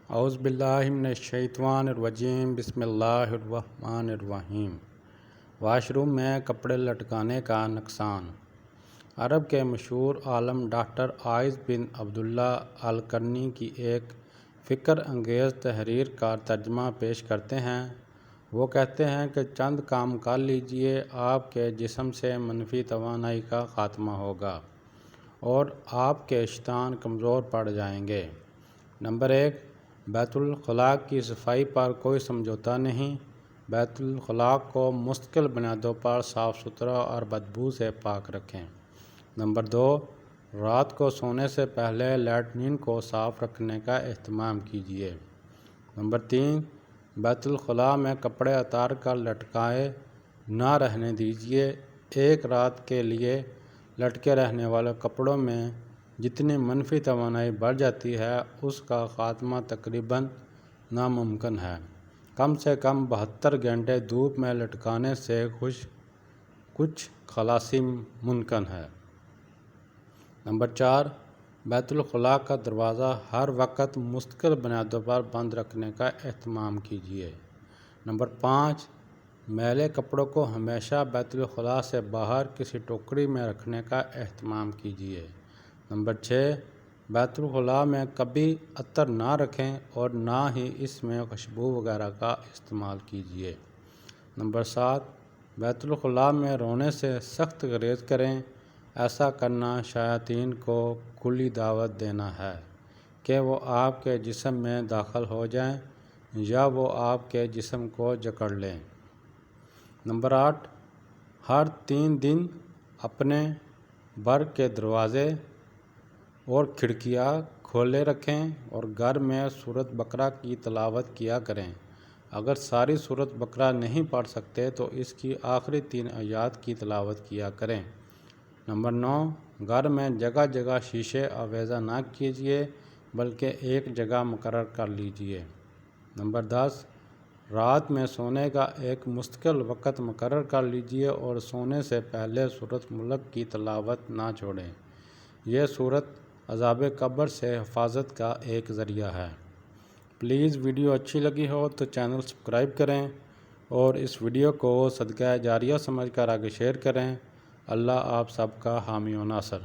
اعوذ باللہ من الشیطان الرجیم بسم اللہ الرحمن الرحیم۔ واش روم میں کپڑے لٹکانے کا نقصان۔ عرب کے مشہور عالم ڈاکٹر عائض بن عبداللہ القرنی کی ایک فکر انگیز تحریر کا ترجمہ پیش کرتے ہیں۔ وہ کہتے ہیں کہ چند کام کر لیجئے، آپ کے جسم سے منفی توانائی کا خاتمہ ہوگا اور آپ کے شیطان کمزور پڑ جائیں گے۔ نمبر 1، بیت الخلاء کی صفائی پر کوئی سمجھوتہ نہیں۔ بیت الخلاء کو مستقل بنیادوں پر صاف ستھرا اور بدبو سے پاک رکھیں۔ نمبر 2، رات کو سونے سے پہلے لیٹرین کو صاف رکھنے کا اہتمام کیجیے۔ نمبر 3، بیت الخلاء میں کپڑے اتار کر لٹکائے نہ رہنے دیجیے۔ ایک رات کے لیے لٹکے رہنے والے کپڑوں میں جتنی منفی توانائی بڑھ جاتی ہے، اس کا خاتمہ تقریباً ناممکن ہے۔ کم سے کم 72 گھنٹے دھوپ میں لٹکانے سے کچھ خلاصی ممکن ہے۔ نمبر 4، بیت الخلاء کا دروازہ ہر وقت مستقل بنیادوں پر بند رکھنے کا اہتمام کیجیے۔ نمبر 5، میلے کپڑوں کو ہمیشہ بیت الخلاء سے باہر کسی ٹوکری میں رکھنے کا اہتمام کیجیے۔ نمبر 6، بیت الخلاء میں کبھی عطر نہ رکھیں اور نہ ہی اس میں خوشبو وغیرہ کا استعمال کیجیے۔ نمبر 7، بیت الخلاء میں رونے سے سخت گریز کریں۔ ایسا کرنا شیاطین کو کھلی دعوت دینا ہے کہ وہ آپ کے جسم میں داخل ہو جائیں یا وہ آپ کے جسم کو جکڑ لیں۔ نمبر 8، ہر 3 دن اپنے بر کے دروازے اور کھڑکیاں کھولے رکھیں اور گھر میں سورۃ بقرہ کی تلاوت کیا کریں۔ اگر ساری سورۃ بقرہ نہیں پڑھ سکتے تو اس کی آخری 3 آیات کی تلاوت کیا کریں۔ نمبر 9، گھر میں جگہ جگہ شیشے آویزاں نہ کیجیے بلکہ ایک جگہ مقرر کر لیجیے۔ نمبر 10، رات میں سونے کا ایک مستقل وقت مقرر کر لیجیے اور سونے سے پہلے سورۃ ملک کی تلاوت نہ چھوڑیں۔ یہ سورت عذاب قبر سے حفاظت کا ایک ذریعہ ہے۔ پلیز ویڈیو اچھی لگی ہو تو چینل سبسکرائب کریں اور اس ویڈیو کو صدقہ جاریہ سمجھ کر آگے شیئر کریں۔ اللہ آپ سب کا حامی و ناصر۔